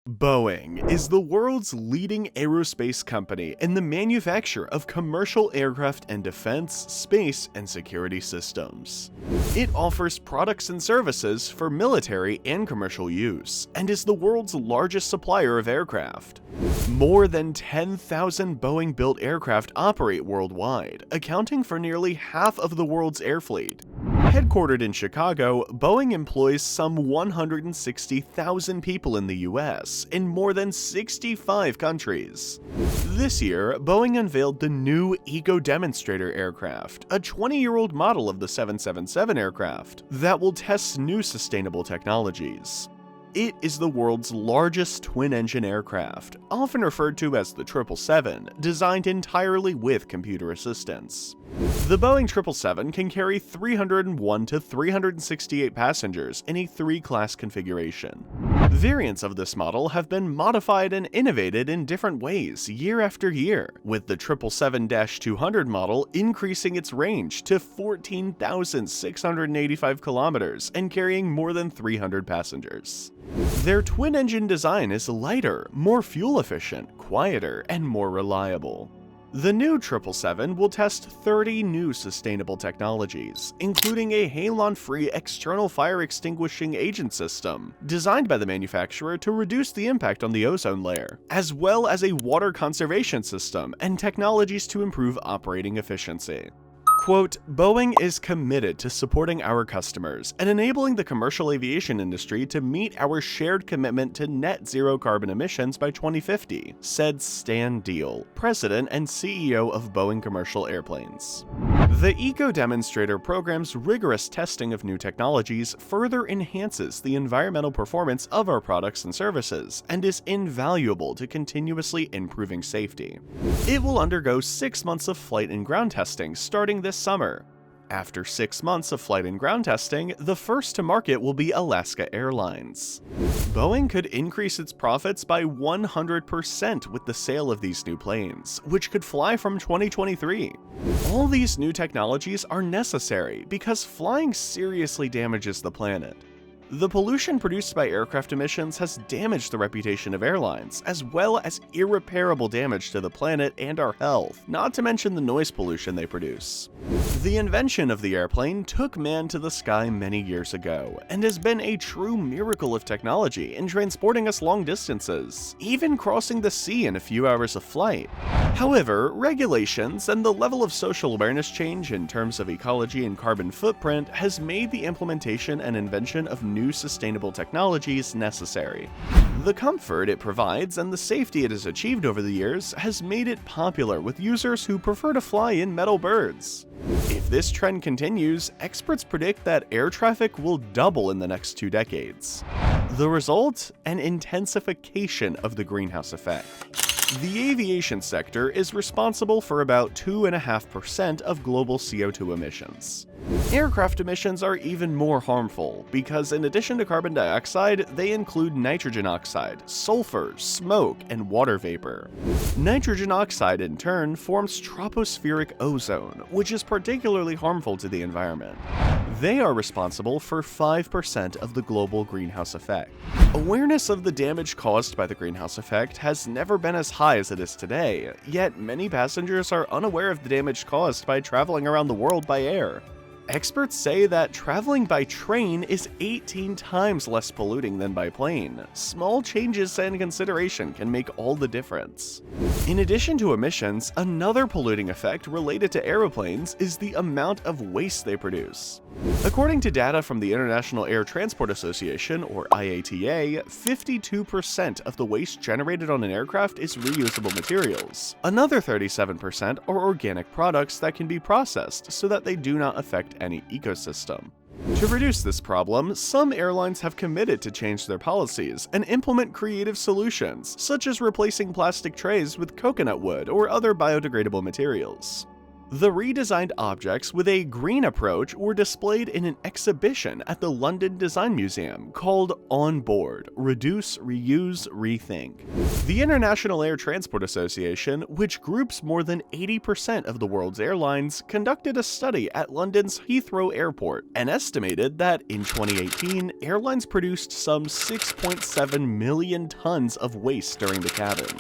Boeing is the world's leading aerospace company in the manufacture of commercial aircraft and defense, space, and security systems. It offers products and services for military and commercial use, and is the world's largest supplier of aircraft. More than 10,000 Boeing-built aircraft operate worldwide, accounting for nearly half of the world's air fleet. Headquartered in Chicago, Boeing employs some 160,000 people in the US in more than 65 countries. This year, Boeing unveiled the new Eco Demonstrator aircraft, a 20-year-old model of the 777 aircraft that will test new sustainable technologies. It is the world's largest twin-engine aircraft, often referred to as the 777, designed entirely with computer assistance. The Boeing 777 can carry 301 to 368 passengers in a 3-class configuration. Variants of this model have been modified and innovated in different ways year after year, with the 777-200 model increasing its range to 14,685 kilometers and carrying more than 300 passengers. Their twin-engine design is lighter, more fuel-efficient, quieter, and more reliable. The new 777 will test 30 new sustainable technologies, including a halon-free external fire extinguishing agent system, designed by the manufacturer to reduce the impact on the ozone layer, as well as a water conservation system and technologies to improve operating efficiency. Quote, Boeing is committed to supporting our customers and enabling the commercial aviation industry to meet our shared commitment to net zero carbon emissions by 2050, said Stan Deal, president and CEO of Boeing Commercial Airplanes. The Eco Demonstrator program's rigorous testing of new technologies further enhances the environmental performance of our products and services and is invaluable to continuously improving safety. It will undergo 6 months of flight and ground testing starting this summer. After 6 months of flight and ground testing, the first to market will be Alaska Airlines. Boeing could increase its profits by 100% with the sale of these new planes, which could fly from 2023. All these new technologies are necessary because flying seriously damages the planet. The pollution produced by aircraft emissions has damaged the reputation of airlines, as well as irreparable damage to the planet and our health, not to mention the noise pollution they produce. The invention of the airplane took man to the sky many years ago, and has been a true miracle of technology in transporting us long distances, even crossing the sea in a few hours of flight. However, regulations and the level of social awareness change in terms of ecology and carbon footprint has made the implementation and invention of new sustainable technologies necessary. The comfort it provides and the safety it has achieved over the years has made it popular with users who prefer to fly in metal birds. If this trend continues, experts predict that air traffic will double in the next 2 decades. The result? An intensification of the greenhouse effect. The aviation sector is responsible for about 2.5% of global CO2 emissions. Aircraft emissions are even more harmful because in addition to carbon dioxide, they include nitrogen oxide, sulfur, smoke, and water vapor. Nitrogen oxide in turn forms tropospheric ozone, which is particularly harmful to the environment. They are responsible for 5% of the global greenhouse effect. Awareness of the damage caused by the greenhouse effect has never been as high as it is today, yet many passengers are unaware of the damage caused by traveling around the world by air. Experts say that traveling by train is 18 times less polluting than by plane. Small changes and consideration can make all the difference. In addition to emissions, another polluting effect related to aeroplanes is the amount of waste they produce. According to data from the International Air Transport Association, or IATA, 52% of the waste generated on an aircraft is reusable materials. Another 37% are organic products that can be processed so that they do not affect any ecosystem. To reduce this problem, some airlines have committed to change their policies and implement creative solutions, such as replacing plastic trays with coconut wood or other biodegradable materials. The redesigned objects with a green approach were displayed in an exhibition at the London Design Museum called On Board: Reduce, Reuse, Rethink. The International Air Transport Association, which groups more than 80% of the world's airlines, conducted a study at London's Heathrow Airport and estimated that in 2018, airlines produced some 6.7 million tons of waste during the cabin.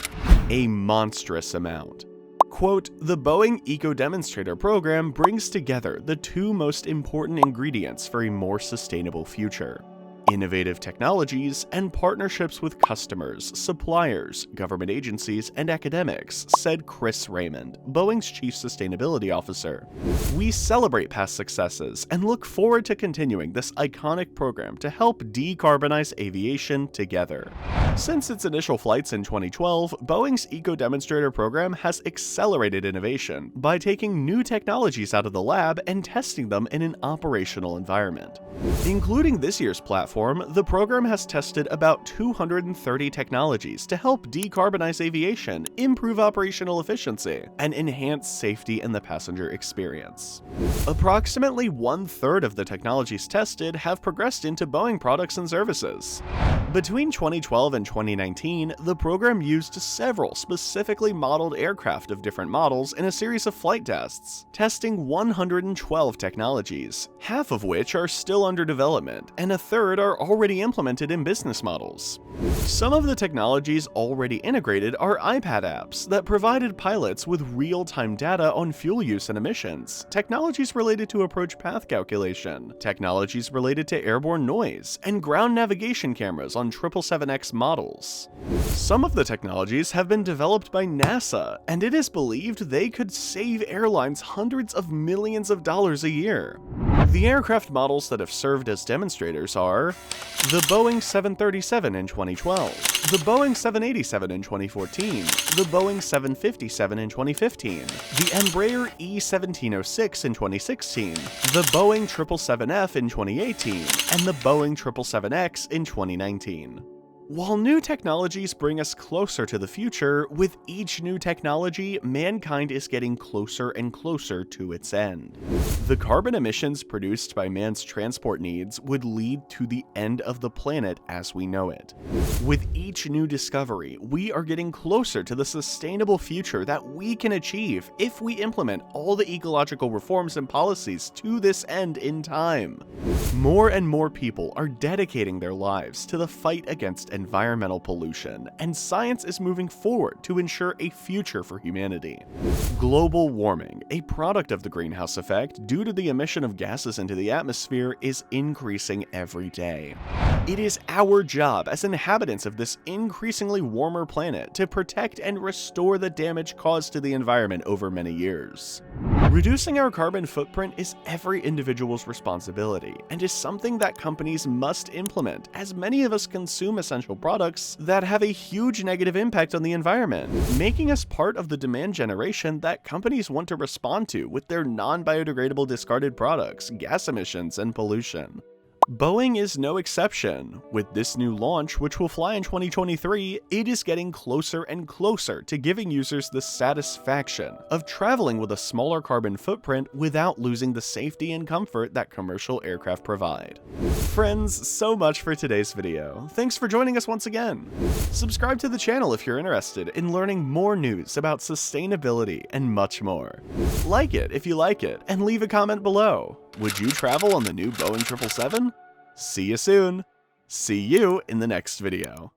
A monstrous amount. Quote, "The Boeing Eco-Demonstrator program brings together the two most important ingredients for a more sustainable future: innovative technologies and partnerships with customers, suppliers, government agencies, and academics," said Chris Raymond, Boeing's chief sustainability officer. "We celebrate past successes and look forward to continuing this iconic program to help decarbonize aviation together." Since its initial flights in 2012, Boeing's Eco-Demonstrator program has accelerated innovation by taking new technologies out of the lab and testing them in an operational environment. Including this year's platform, the program has tested about 230 technologies to help decarbonize aviation, improve operational efficiency, and enhance safety in the passenger experience. Approximately 1/3 of the technologies tested have progressed into Boeing products and services. Between 2012 and 2019, the program used several specifically modeled aircraft of different models in a series of flight tests, testing 112 technologies, half of which are still under development, and a third are already implemented in business models. Some of the technologies already integrated are iPad apps that provided pilots with real-time data on fuel use and emissions, technologies related to approach path calculation, technologies related to airborne noise, and ground navigation cameras on 777X models. Some of the technologies have been developed by NASA, and it is believed they could save airlines hundreds of millions of dollars a year. The aircraft models that have served as demonstrators are the Boeing 737 in 2012, the Boeing 787 in 2014, the Boeing 757 in 2015, the Embraer E1706 in 2016, the Boeing 777F in 2018, and the Boeing 777X in 2019. While new technologies bring us closer to the future, with each new technology, mankind is getting closer and closer to its end. The carbon emissions produced by man's transport needs would lead to the end of the planet as we know it. With each new discovery, we are getting closer to the sustainable future that we can achieve if we implement all the ecological reforms and policies to this end in time. More and more people are dedicating their lives to the fight against environmental pollution, and science is moving forward to ensure a future for humanity. Global warming, a product of the greenhouse effect due to the emission of gases into the atmosphere, is increasing every day. It is our job as inhabitants of this increasingly warmer planet to protect and restore the damage caused to the environment over many years. Reducing our carbon footprint is every individual's responsibility and is something that companies must implement, as many of us consume essential products that have a huge negative impact on the environment, making us part of the demand generation that companies want to respond to with their non-biodegradable discarded products, gas emissions, and pollution. Boeing is no exception. With this new launch, which will fly in 2023, it is getting closer and closer to giving users the satisfaction of traveling with a smaller carbon footprint without losing the safety and comfort that commercial aircraft provide. Friends, so much for today's video. Thanks for joining us once again. Subscribe to the channel if you're interested in learning more news about sustainability and much more. Like it if you like it, and leave a comment below. Would you travel on the new Boeing 777? See you soon. See you in the next video.